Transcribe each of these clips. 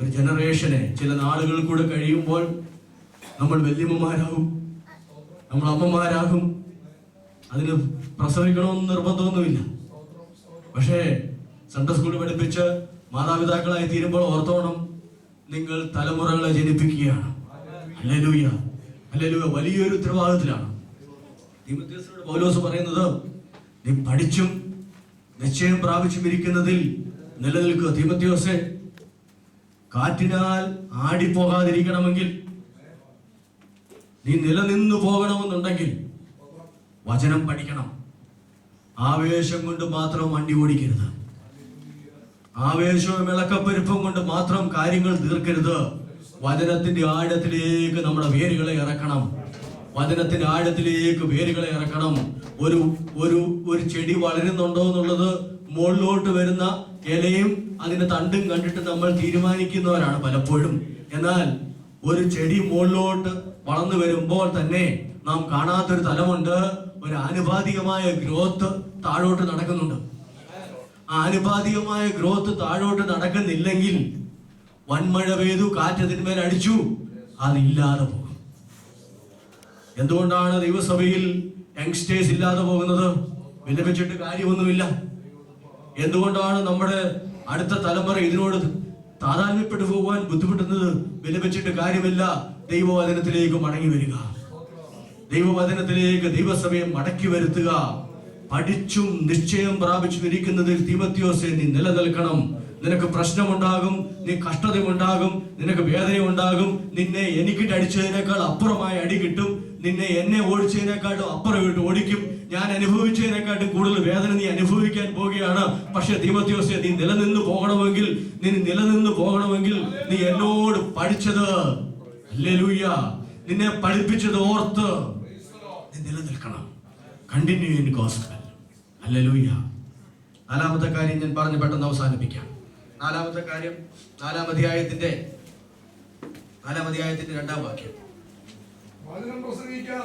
ഒരു ജനറേഷനെ ചില നാളുകൾ കൂടെ കഴിയുമ്പോൾ നമ്മൾ വല്യമ്മമാരാകും, നമ്മൾ അമ്മമാരാകും. അതിന് പ്രസവിക്കണമെന്ന് നിർബന്ധമൊന്നുമില്ല. പക്ഷേ സൺഡേ സ്കൂളിൽ പഠിപ്പിച്ച് മാതാപിതാക്കളായി തീരുമ്പോൾ ഓർത്തോണം, നിങ്ങൾ തലമുറകളെ ജനിപ്പിക്കുകയാണ്. Hallelujah, hallelujah. വലിയൊരു ഉത്തരവാദിത്തത്തിലാണ്. തീമോഥെയോസിനോട് പൗലോസ് പറയുന്നത്, നീ പഠിച്ചും നിശ്ചയം പ്രാപിച്ചും ഇരിക്കുന്നതിൽ നിലനിൽക്കുക. തീമോഥെയോസേ, കാറ്റിനാൽ ആടിപ്പോകാതിരിക്കണമെങ്കിൽ, നീ നിലനിന്നു പോകണമെന്നുണ്ടെങ്കിൽ വചനം പഠിക്കണം. ആവേശം കൊണ്ട് മാത്രം വണ്ടി ഓടിക്കരുത്. ആവേശവും ഇളക്കപ്പെരുപ്പം കൊണ്ട് മാത്രം കാര്യങ്ങൾ തീർക്കരുത്. വചനത്തിന്റെ ആഴത്തിലേക്ക് നമ്മുടെ വേരുകളെ ഇറക്കണം. വചനത്തിന്റെ ആഴത്തിലേക്ക് വേരുകളെ ഇറക്കണം. ഒരു ചെടി വളരുന്നുണ്ടോ എന്നുള്ളത് മുകളിലോട്ട് വരുന്ന ഇലയും അതിന്റെ തണ്ടും കണ്ടിട്ട് നമ്മൾ തീരുമാനിക്കുന്നവരാണ് പലപ്പോഴും. എന്നാൽ ഒരു ചെടി മുകളിലോട്ട് വളർന്നു വരുമ്പോൾ തന്നെ നാം കാണാത്തൊരു തലമുണ്ട്. ഒരു ആനുപാതികമായ ഗ്രോത്ത് താഴോട്ട് നടക്കുന്നുണ്ട്. ആ ആനുപാതികമായ ഗ്രോത്ത് താഴോട്ട് നടക്കുന്നില്ലെങ്കിൽ വൻമഴ പെയ്തു, കാറ്റതിന്മേൽ അടിച്ചു, അതില്ലാതെ പോകും. എന്തുകൊണ്ടാണ് ദൈവസഭയിൽ യങ്സ്റ്റേഴ്സ് ഇല്ലാതെ പോകുന്നത്? വിലപിച്ചിട്ട് കാര്യമൊന്നുമില്ല. എന്തുകൊണ്ടാണ് നമ്മുടെ അടുത്ത തലമുറ ഇതിനോട് താതാത്മ്യപ്പെട്ടു പോകുവാൻ ബുദ്ധിമുട്ടുന്നത്? വിലപിച്ചിട്ട് കാര്യമില്ല. ദൈവവചനത്തിലേക്ക് മടങ്ങി വരിക. ദൈവവചനത്തിലേക്ക് ദൈവസഭയെ മടക്കി വരുത്തുക. പഠിച്ചും നിശ്ചയം പ്രാപിച്ചും ഇരിക്കുന്നതിൽ തീമോഥെയോസേ, നീ നിലനിൽക്കണം. നിനക്ക് പ്രശ്നമുണ്ടാകും, നീ കഷ്ടതയുണ്ടാകും, നിനക്ക് വേദനയുണ്ടാകും. നിന്നെ എനിക്കിട്ട് അടിച്ചതിനേക്കാൾ അപ്പുറമായ അടി കിട്ടും. നിന്നെ എന്നെ ഓടിച്ചതിനേക്കാളും അപ്പുറം വിട്ട് ഓടിക്കും. ഞാൻ അനുഭവിച്ചതിനെക്കാട്ടും കൂടുതൽ വേദന നീ അനുഭവിക്കാൻ പോവുകയാണ്. പക്ഷെ തീമോഥെയോസേ, നീ നിലനിന്ന് പോകണമെങ്കിൽ നീ എന്നോട് പഠിച്ചത്, ഹല്ലേലൂയ, നിന്നെ പഠിപ്പിച്ചത് ഓർത്ത് നീ നിലനിൽക്കണം. Continue in gospel. ഹല്ലേലൂയ. നാലാമത്തെ കാര്യം ഞാൻ പറഞ്ഞ് പെട്ടെന്ന് അവസാനിപ്പിക്കാം. നാലാമത്തെ കാര്യം, നാലാം അധ്യായത്തിന്റെ 2-ാം വാക്യം. വചനം പ്രസംഗിക്കുക,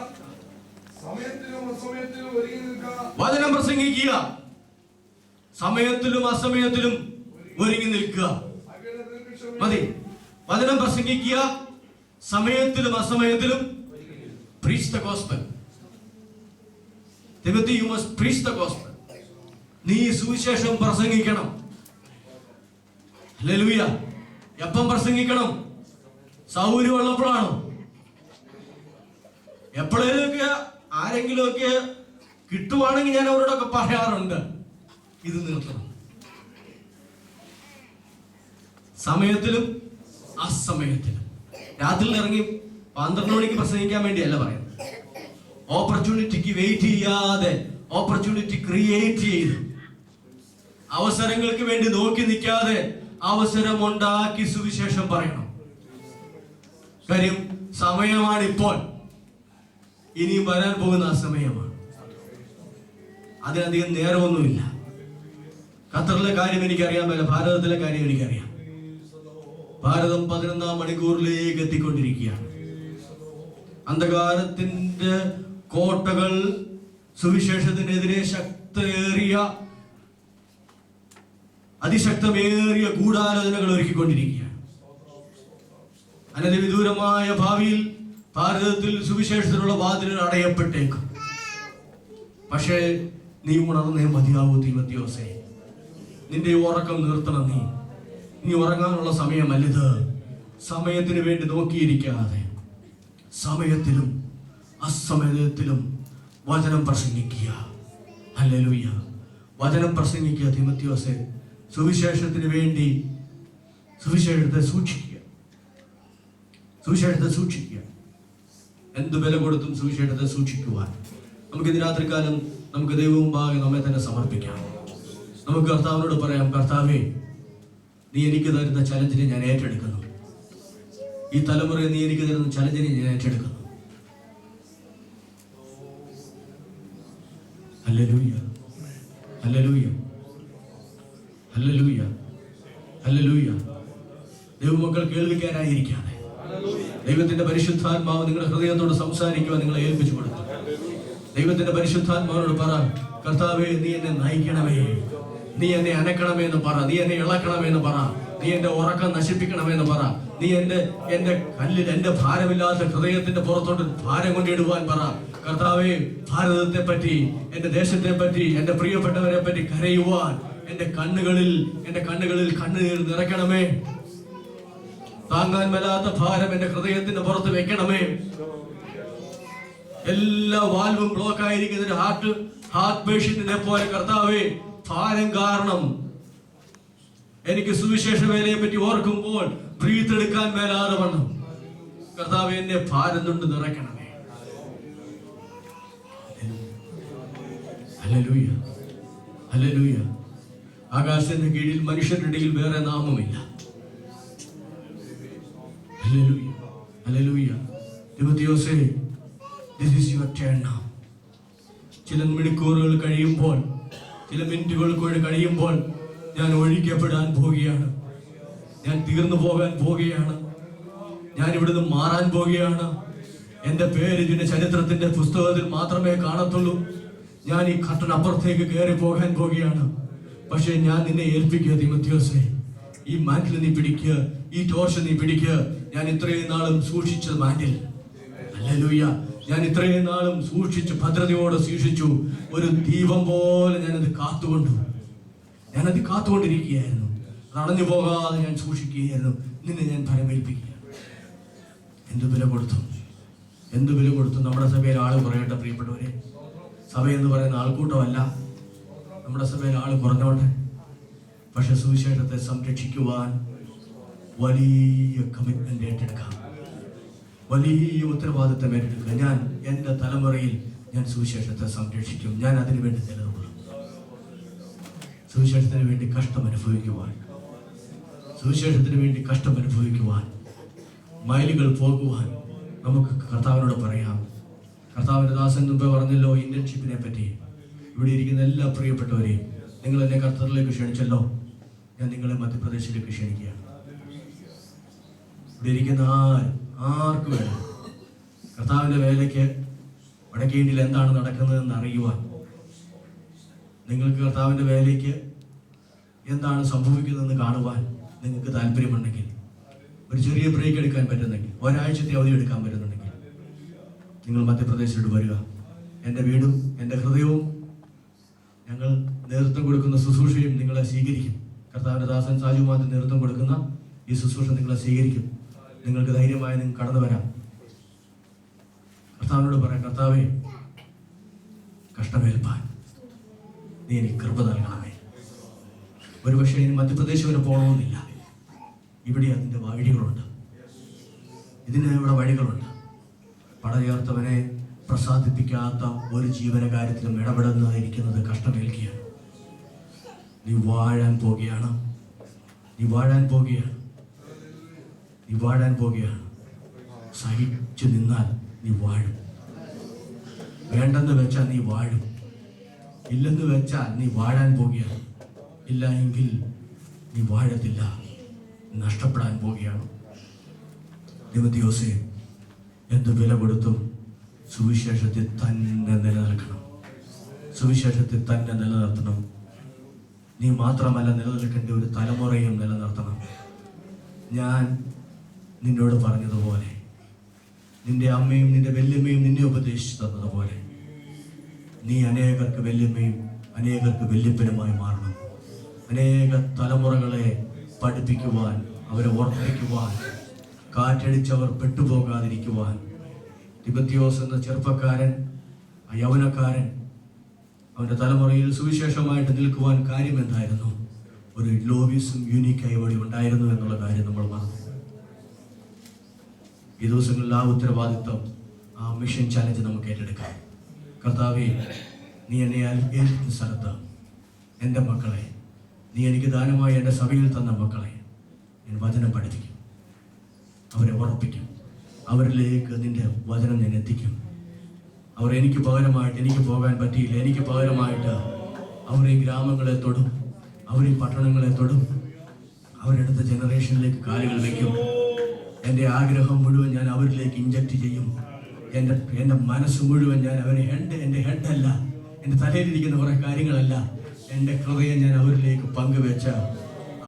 സമയത്തിലും അസമയത്തിലും ഒരുങ്ങി നിൽക്കുക. മതി. വചനം പ്രസംഗിക്കുക, സമയത്തിലും അസമയത്തിലും. Preach the gospel. Timothy, you must preach the gospel. നീ സുവിശേഷം പ്രസംഗിക്കണം. ഹല്ലേലൂയ. എപ്പം പ്രസംഗിക്കണം? സൗകര്യമുള്ളപ്പോഴാണോ? എപ്പോഴേലൊക്കെ ആരെങ്കിലുമൊക്കെ കിട്ടുവാണെങ്കിൽ ഞാൻ അവരോടൊക്കെ പറയാറുണ്ട്, ഇത് നിർത്തണം. സമയത്തിലും അസമയത്തിലും. രാത്രിയിൽ ഇറങ്ങി 12 മണിക്ക് പ്രസംഗിക്കാൻ വേണ്ടിയല്ല പറയുന്നത്. ഓപ്പർച്യൂണിറ്റിക്ക് വെയിറ്റ് ചെയ്യാതെ ഓപ്പർച്യൂണിറ്റി ക്രിയേറ്റ് ചെയ്ത്, അവസരങ്ങൾക്ക് വേണ്ടി നോക്കി നിൽക്കാതെ അവസരം ഉണ്ടാക്കി സുവിശേഷം പറയണം. കാര്യം സമയമാണ് ഇപ്പോൾ, ഇനിയും വരാൻ പോകുന്ന ആ സമയമാണ്. അതിനധികം നേരമൊന്നുമില്ല. ഖത്തറിലെ കാര്യം എനിക്കറിയാൻ പറ്റില്ല, ഭാരതത്തിലെ കാര്യം എനിക്കറിയാം. ഭാരതം 11-ാം മണിക്കൂറിലേക്ക് എത്തിക്കൊണ്ടിരിക്കുകയാണ്. അന്ധകാരത്തിന്റെ കോട്ടകൾ സുവിശേഷത്തിനെതിരെ അതിശക്തമേറിയ ഗൂഢാലോചനകൾ ഒരുക്കിക്കൊണ്ടിരിക്കുകയാണ്. അനധിവിദൂരമായ ഭാവിയിൽ ഭാരതത്തിൽ സുവിശേഷത്തിനുള്ള വാതിലുകൾ അടയപ്പെട്ടേക്കും. പക്ഷേ നീ ഉണർന്നേ മതിയാവൂ തീമോഥെയോസേ. നിന്റെ ഉറക്കം നിർത്തണം. നീ ഉറങ്ങാനുള്ള സമയമല്ലിത്. സമയത്തിന് വേണ്ടി നോക്കിയിരിക്കാതെ സമയത്തിലും അസമയത്തിലും വചനം പ്രസംഗിക്കുക. ഹല്ലേലൂയ. വചനം പ്രസംഗിക്കുക തീമോഥെയോസേ. സുവിശേഷത്തിന് വേണ്ടി സുവിശേഷത്തെ സൂക്ഷിക്കുക. എന്ത് വില കൊടുത്തും സുവിശേഷത്തെ സൂക്ഷിക്കുവാൻ നമുക്ക് ഇന്ന് രാത്രികാലം നമുക്ക് ദൈവമുമ്പാകെ നമ്മെ തന്നെ സമർപ്പിക്കാം. നമുക്ക് കർത്താവിനോട് പറയാം, കർത്താവേ, നീ എനിക്ക് തരുന്ന ചലഞ്ചിനെ ഞാൻ ഏറ്റെടുക്കുന്നു. ഈ തലമുറയെ നീ എനിക്ക് തരുന്ന ചലഞ്ചിനെ ഞാൻ ഏറ്റെടുക്കുന്നു. Hallelujah, hallelujah, hallelujah, hallelujah. ദൈവമക്കൾ കേൾവിക്കാരായിരിക്കാതെ ദൈവത്തിന്റെ പരിശുദ്ധാത്മാവ് നിങ്ങളുടെ ഹൃദയത്തോട് സംസാരിക്കുവാൻ നിങ്ങളെ ഏൽപ്പിച്ചു കൊടുത്തു. ദൈവത്തിന്റെ പരിശുദ്ധാത്മാവിനോട് പറ, കർത്താവേ, നീ എന്നെ നയിക്കണമേ, നീ എന്നെ അനക്കണമേ എന്ന് പറ, നീ എന്നെ ഇളക്കണമേ എന്ന് പറ, നീ നീ എന്റെ ഉറക്കം നശിപ്പിക്കണമെന്ന് പറ. നീ എന്റെ കല്ലിൽ എന്റെ ഭാരമില്ലാത്ത ഹൃദയത്തിന്റെ പുറത്തോട്ട് ഭാരം കൊണ്ടിടുവാൻ പറ. കർത്താവേ, ഭാരതത്തെ പറ്റി, എന്റെ ദേശത്തെ പറ്റി, എന്റെ പ്രിയപ്പെട്ടവരെ പറ്റി കരയുവാൻ എന്റെ കണ്ണുകളിൽ കണ്ണുനീർ നിറയ്ക്കണമേ. താങ്ങാൻ മേലാത്ത ഭാരം എന്റെ ഹൃദയത്തിന്റെ പുറത്ത് വെക്കണമേ. എല്ലാ വാൽവും ബ്ലോക്ക് ആയിരിക്കുന്ന ഹാർട്ട് പേഷ്യന്റിനെ പോലെ കർത്താവേ, ഭാരം കാരണം എനിക്ക് സുവിശേഷ വേലയെ പറ്റി ഓർക്കുമ്പോൾ ബ്രീത്ത് എടുക്കാൻ മേലാതെ വണ്ണം കർത്താവേ, എന്നെ ഭാരം കൊണ്ട് നിറയ്ക്കണമേ. Hallelujah, hallelujah. ആകാശത്തിന്റെ കീഴിൽ മനുഷ്യരുടെ ഇടയിൽ വേറെ നാമമില്ല. Hallelujah, hallelujah. തിമോഥെയോസേ, this is your turn now. ചില മണിക്കൂറുകൾ കഴിയുമ്പോൾ, ചില മിനിറ്റുകൾ കഴിയുമ്പോൾ ഞാൻ ഒഴിക്കപ്പെടാൻ പോവുകയാണ്. ഞാൻ തീർന്നു പോകാൻ പോവുകയാണ്. ഞാൻ ഇവിടുന്ന് മാറാൻ പോവുകയാണ്. എന്റെ പേര് ഇതിന്റെ ചരിത്രത്തിന്റെ പുസ്തകത്തിൽ മാത്രമേ കാണത്തുള്ളൂ. ഞാൻ ഈ കട്ടനപ്പുറത്തേക്ക് കയറി പോകാൻ പോവുകയാണ്. പക്ഷെ ഞാൻ നിന്നെ ഏൽപ്പിക്കുക തിമോഥെയോസേ, ഈ മാന്റിൽ നീ പിടിക്കുക, ഈ ടോർച്ച് നീ പിടിക്കുക. ഞാൻ ഇത്രയും നാളും സൂക്ഷിച്ച മാന്റിൽ, ഹല്ലേലൂയ, ഞാൻ ഇത്രയും നാളും സൂക്ഷിച്ചു, ഭദ്രതയോടെ സൂക്ഷിച്ചു. ഒരു ദീപം പോലെ ഞാനത് കാത്തുകൊണ്ടിരിക്കുകയായിരുന്നു. അത് അണഞ്ഞു പോകാതെ ഞാൻ സൂക്ഷിക്കുകയായിരുന്നു. നിന്നെ ഞാൻ ഫലമേൽപ്പിക്കുക. എന്ത് വില കൊടുത്തു നമ്മുടെ സഭയിൽ ആള് കുറയട്ടെ പ്രിയപ്പെട്ടവരെ. സഭ എന്ന് പറയുന്ന ആൾക്കൂട്ടമല്ല. നമ്മുടെ സഭയിൽ ആള് കുറഞ്ഞോട്ടെ. പക്ഷെ സുവിശേഷത്തെ സംരക്ഷിക്കുവാൻ വലിയ കമ്മിറ്റ്മെന്റ് ഏറ്റെടുക്കാം, വലിയ ഉത്തരവാദിത്തം ഏറ്റെടുക്കുക. ഞാൻ എൻ്റെ തലമുറയിൽ ഞാൻ സുവിശേഷത്തെ സംരക്ഷിക്കും. ഞാൻ അതിനു വേണ്ടി നിലകൊള്ളും. സുവിശേഷത്തിന് വേണ്ടി കഷ്ടം അനുഭവിക്കുവാൻ, മൈലുകൾ പോകുവാൻ നമുക്ക് കർത്താവിനോട് പറയാം. കർത്താവിന്റെ ദാസൻ മുമ്പേ പറഞ്ഞല്ലോ ഇന്റേൺഷിപ്പിനെ പറ്റി. ഇവിടെ ഇരിക്കുന്ന എല്ലാ പ്രിയപ്പെട്ടവരെയും നിങ്ങൾ എന്നെ കർത്തറിലേക്ക് ക്ഷണിച്ചല്ലോ. ഞാൻ നിങ്ങളെ മധ്യപ്രദേശിലേക്ക് ക്ഷണിക്കുകയാണ്. ഇവിടെ ഇരിക്കുന്ന ആർക്കും വേണം കർത്താവിന്റെ വേലയ്ക്ക് വടക്കേ ഇന്ത്യയിൽ എന്താണ് നടക്കുന്നതെന്ന് അറിയുവാൻ, നിങ്ങൾക്ക് കർത്താവിന്റെ വേലയ്ക്ക് എന്താണ് സംഭവിക്കുന്നതെന്ന് കാണുവാൻ നിങ്ങൾക്ക് താല്പര്യമുണ്ടെങ്കിൽ, ഒരു ചെറിയ ബ്രേക്ക് എടുക്കാൻ പറ്റുന്നെങ്കിൽ, ഒരാഴ്ചത്തെ അവധി എടുക്കാൻ പറ്റുന്നുണ്ടെങ്കിൽ നിങ്ങൾ മധ്യപ്രദേശിലോട്ട് വരിക. എൻ്റെ വീടും എൻ്റെ ഹൃദയവും ഞങ്ങൾ നേതൃത്വം കൊടുക്കുന്ന ശുശ്രൂഷയും നിങ്ങളെ സ്വീകരിക്കും. കർത്താവിന്റെ ദാസൻ സാജുമാന്റെ നേതൃത്വം കൊടുക്കുന്ന ഈ ശുശ്രൂഷ നിങ്ങളെ സ്വീകരിക്കും. നിങ്ങൾക്ക് ധൈര്യമായി നിങ്ങൾക്ക് കടന്നു വരാം. കർത്താവിനോട് പറയാം, കർത്താവേ, കഷ്ടമേൽപ്പാൻ നീ എനിക്ക് കൃപ നൽകണമേ. ഒരുപക്ഷെ ഇനി മധ്യപ്രദേശ് വരെ പോകണമെന്നില്ല. ഇവിടെ അതിൻ്റെ വഴികളുണ്ട്, ഇവിടെ വഴികളുണ്ട്. പടചേർത്തവനെ പ്രസാദിപ്പിക്കാത്ത ഒരു ജീവനകാര്യത്തിലും ഇടപെടുന്നതായിരിക്കുന്നത് കഷ്ടമേൽക്കുകയാണ്. നീ വാഴാൻ പോകുകയാണ്. സഹിച്ചു നിന്നാൽ നീ വാഴും. വേണ്ടെന്ന് വെച്ചാൽ നീ വാഴും. ഇല്ലെന്ന് വെച്ചാൽ നീ വാഴാൻ പോകുകയാണ്. ഇല്ല എങ്കിൽ നീ വാഴത്തില്ല, നഷ്ടപ്പെടാൻ പോകുകയാണ്. തിമോഥെയോസേ, എന്ത് വില കൊടുത്തും സുവിശേഷത്തിൽ തന്നെ നിലനിർത്തണം. നീ മാത്രമല്ല നിലനിൽക്കേണ്ട, ഒരു തലമുറയും നിലനിർത്തണം. ഞാൻ നിന്നോട് പറഞ്ഞതുപോലെ, നിന്റെ അമ്മയും നിന്റെ വല്യമ്മയും നിന്നെ ഉപദേശിച്ചു തന്നതുപോലെ, നീ അനേകർക്ക് വല്യമ്മയും അനേകർക്ക് വല്യപ്പനുമായി മാറണം. അനേക തലമുറകളെ പഠിപ്പിക്കുവാൻ, അവരെ ഓർമ്മിക്കുവാൻ, കാറ്റടിച്ചവർ പെട്ടുപോകാതിരിക്കുവാൻ. തിമോഥെയോസ് എന്ന ചെറുപ്പക്കാരൻ, ആ യൗവനക്കാരൻ, അവന്റെ തലമുറയിൽ സുവിശേഷമായിട്ട് നിൽക്കുവാൻ കാര്യം എന്തായിരുന്നു? ഒരു ലോബിസും യൂണിക്കായി വഴി ഉണ്ടായിരുന്നു എന്നുള്ള കാര്യം നമ്മൾ മറന്നു. ഈ ദിവസങ്ങളിൽ ആ ഉത്തരവാദിത്വം, ആ മിഷൻ ചാലഞ്ച് നമുക്ക് ഏറ്റെടുക്കാം. കർത്താവേ, നീ എന്നെ ഏൽപ്പിച്ച സ്ഥലത്ത് എൻ്റെ മക്കളെ, നീ എനിക്ക് ദാനമായി എൻ്റെ സഭയിൽ തന്ന മക്കളെ ഞാൻ വചനം പഠിപ്പിക്കും, അവരെ ഉറപ്പിക്കും, അവരിലേക്ക് നിന്റെ വചനം ഞാൻ എത്തിക്കും. അവർ എനിക്ക് പകരമായിട്ട്, എനിക്ക് പോകാൻ പറ്റിയില്ല, എനിക്ക് പകരമായിട്ട് അവർ ഈ ഗ്രാമങ്ങളെ തൊടും, അവർ ഈ പട്ടണങ്ങളെ തൊടും, അവരെടുത്ത ജനറേഷനിലേക്ക് കാലുകൾ വയ്ക്കും. എൻ്റെ ആഗ്രഹം മുഴുവൻ ഞാൻ അവരിലേക്ക് ഇഞ്ചക്ട് ചെയ്യും. എൻ്റെ മനസ്സ് മുഴുവൻ ഞാൻ അവരെ എൻ്റെ ഹെഡല്ല, എൻ്റെ തലയിലിരിക്കുന്ന കുറേ കാര്യങ്ങളല്ല, എൻ്റെ ഹൃദയം ഞാൻ അവരിലേക്ക് പങ്കുവെച്ച